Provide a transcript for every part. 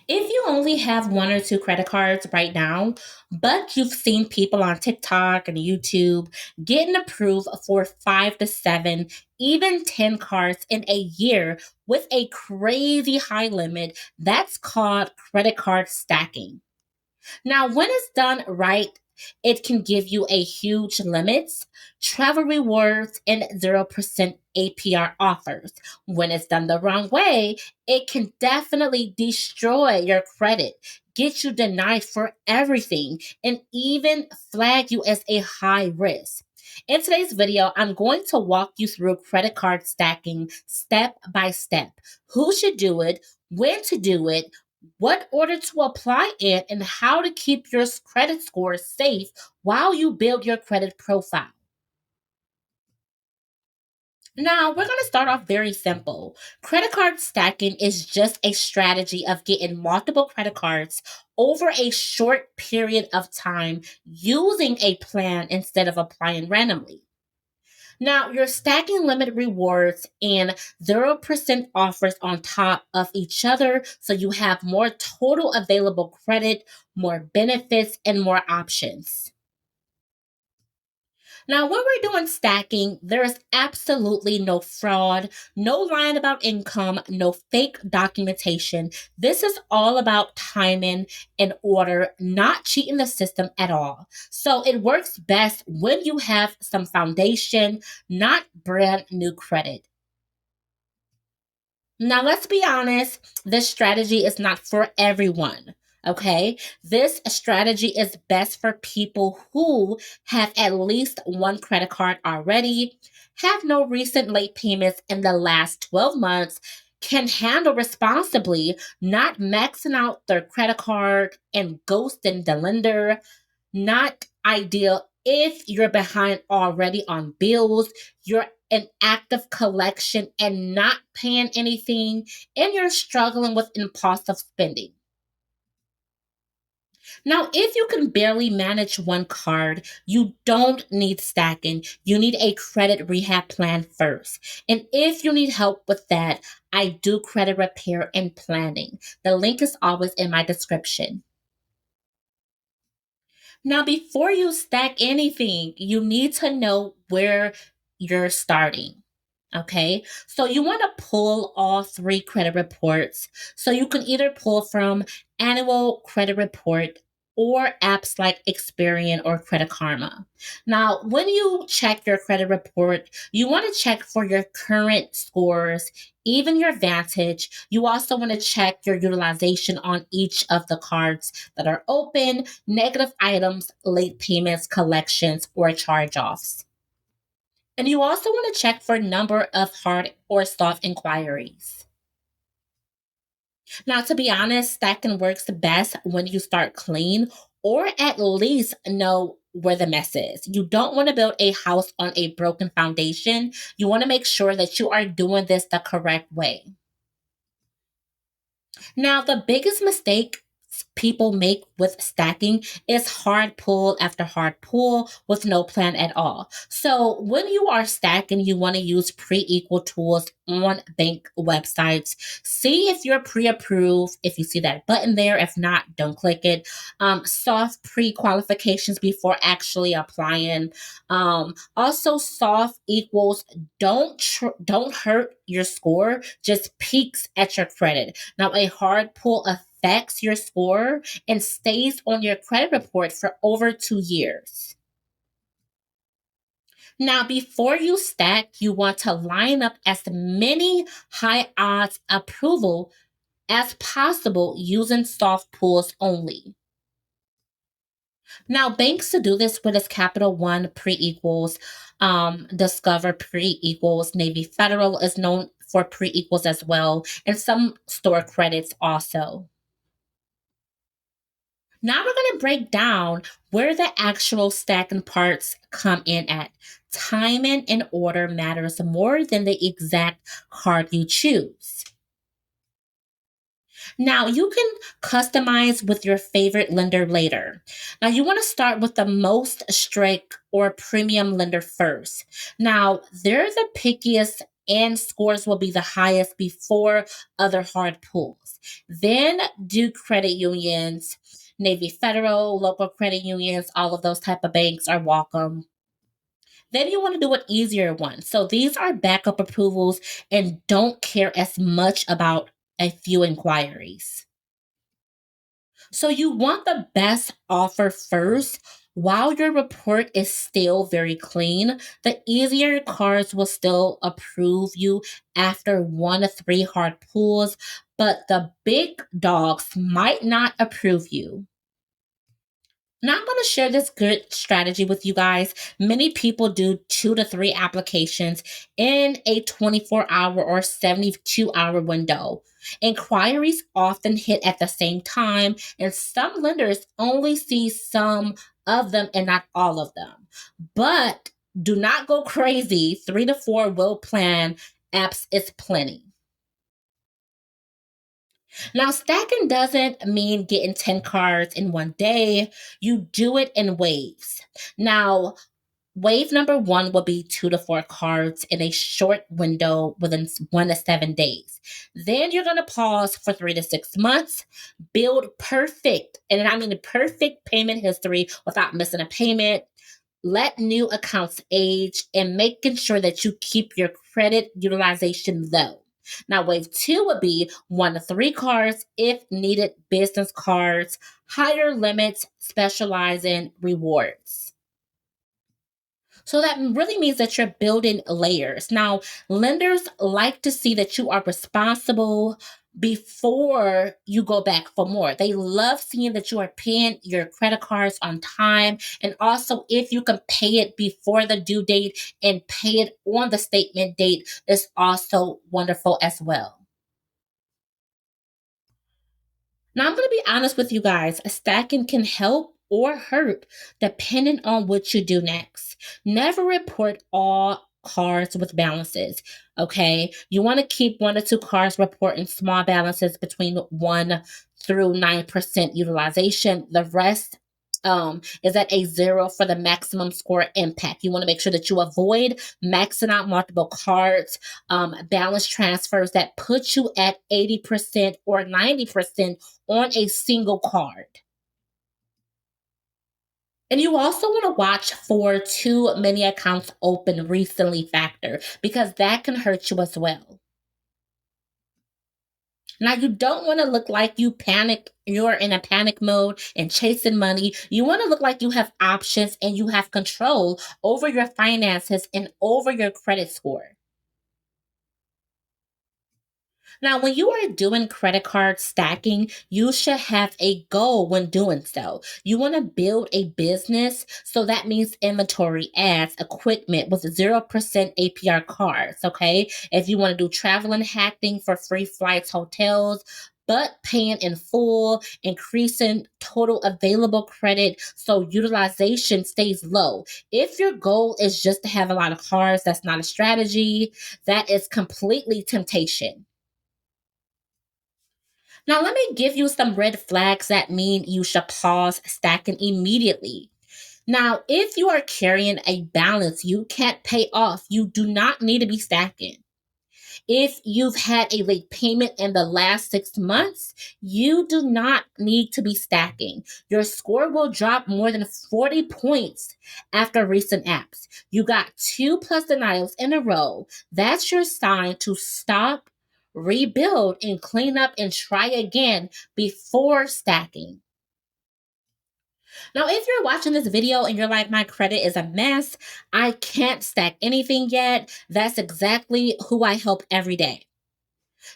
If you only have one or two credit cards right now, but you've seen people on TikTok and YouTube getting approved for 5 to 7, even 10 cards in a year with a crazy high limit, that's called credit card stacking. Now, when it's done right, it can give you a huge limits, travel rewards, and 0% APR offers. When it's done the wrong way, it can definitely destroy your credit, get you denied for everything, and even flag you as a high risk. In today's video, I'm going to walk you through credit card stacking step by step. Who should do it, when to do it, what order to apply it, and how to keep your credit score safe while you build your credit profile. Now, we're going to start off very simple. Credit card stacking is just a strategy of getting multiple credit cards over a short period of time using a plan instead of applying randomly. Now, you're stacking limited rewards and 0% offers on top of each other, so you have more total available credit, more benefits, and more options. Now, when we're doing stacking, there's absolutely no fraud, no lying about income, no fake documentation. This is all about timing and order, not cheating the system at all. So it works best when you have some foundation, not brand new credit. Now, let's be honest, this strategy is not for everyone. Okay, this strategy is best for people who have at least one credit card already, have no recent late payments in the last 12 months, can handle responsibly, not maxing out their credit card and ghosting the lender, not ideal if you're behind already on bills, you're in active collection and not paying anything, and you're struggling with impulsive spending. Now, if you can barely manage one card, you don't need stacking. You need a credit rehab plan first. And if you need help with that, I do credit repair and planning. The link is always in my description. Now, before you stack anything, you need to know where you're starting. Okay, so you want to pull all three credit reports. So you can either pull from annual credit report or apps like Experian or Credit Karma. Now, when you check your credit report, you want to check for your current scores, even your Vantage. You also want to check your utilization on each of the cards that are open, negative items, late payments, collections, or charge offs. And you also want to check for number of hard or soft inquiries. Now, to be honest, stacking works best when you start clean or at least know where the mess is. You don't want to build a house on a broken foundation. You want to make sure that you are doing this the correct way. Now, the biggest mistake people make with stacking is hard pull after hard pull with no plan at all. So, when you are stacking, you want to use pre equal tools on bank websites. See if you're pre approved, if you see that button there. If not, don't click it. Soft pre qualifications before actually applying. Also, soft equals don't hurt your score, just peaks at your credit. Now, a hard pull affects your score and stays on your credit report for over 2 years. Now, before you stack, you want to line up as many high odds approval as possible using soft pulls only. Now, banks to do this with is Capital One pre equals, Discover pre equals, Navy Federal is known for pre equals as well, and some store credits also. Now we're going to break down where the actual stacking parts come in at. Timing and order matters more than the exact card you choose. Now you can customize with your favorite lender later. Now you want to start with the most strict or premium lender first. Now they're the pickiest and scores will be the highest before other hard pulls. Then do credit unions, Navy Federal, local credit unions, all of those type of banks are welcome. Then you want to do an easier one. So these are backup approvals and don't care as much about a few inquiries. So you want the best offer first. While your report is still very clean, the easier cards will still approve you after 1 to 3 hard pulls, but the big dogs might not approve you. Now, I'm going to share this good strategy with you guys. Many people do 2 to 3 applications in a 24-hour or 72-hour window. Inquiries often hit at the same time, and some lenders only see some of them and not all of them. But do not go crazy. 3 to 4 will plan apps is plenty. Now, stacking doesn't mean getting 10 cards in one day. You do it in waves. Now, wave number one will be 2 to 4 cards in a short window within 1 to 7 days. Then you're going to pause for 3 to 6 months, build perfect, and I mean perfect payment history without missing a payment. Let new accounts age and making sure that you keep your credit utilization low. Now, wave two would be 1 to 3 cards if needed, business cards, higher limits, specializing rewards. So that really means that you're building layers. Now, lenders like to see that you are responsible before you go back for more. They love seeing that you are paying your credit cards on time. And also, if you can pay it before the due date and pay it on the statement date, is also wonderful as well. Now, I'm going to be honest with you guys. Stacking can help or hurt depending on what you do next. Never report all cards with balances. Okay. You want to keep 1 to 2 cards reporting small balances between 1 through 9% utilization. The rest is at a 0 for the maximum score impact. You want to make sure that you avoid maxing out multiple cards, balance transfers that put you at 80% or 90% on a single card. And you also want to watch for too many accounts open recently factor because that can hurt you as well. Now, you don't want to look like you're in a panic mode and chasing money. You want to look like you have options and you have control over your finances and over your credit score. Now, when you are doing credit card stacking, you should have a goal when doing so. You want to build a business, so that means inventory, ads, equipment with 0% APR cards, okay? If you want to do travel and hacking for free flights, hotels, but paying in full, increasing total available credit so utilization stays low. If your goal is just to have a lot of cards, that's not a strategy. That is completely temptation. Now, let me give you some red flags that mean you should pause stacking immediately. Now, if you are carrying a balance you can't pay off, you do not need to be stacking. If you've had a late payment in the last 6 months, you do not need to be stacking. Your score will drop more than 40 points after recent apps. You got 2+ denials in a row. That's your sign to stop, rebuild, and clean up and try again before stacking. Now, if you're watching this video and you're like, my credit is a mess, I can't stack anything yet, that's exactly who I help every day.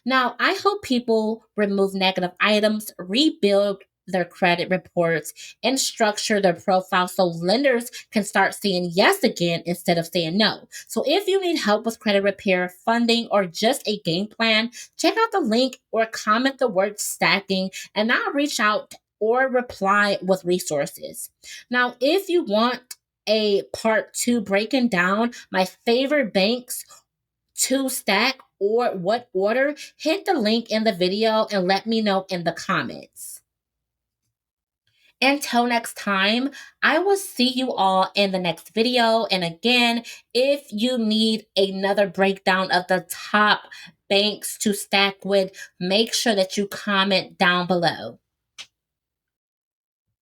Now, I help people remove negative items, rebuild their credit reports, and structure their profile so lenders can start saying yes again instead of saying no. So, if you need help with credit repair, funding, or just a game plan, check out the link or comment the word stacking, and I'll reach out or reply with resources. Now, if you want a part two breaking down my favorite banks to stack or what order, hit the link in the video and let me know in the comments. Until next time, I will see you all in the next video. And again, if you need another breakdown of the top banks to stack with, make sure that you comment down below.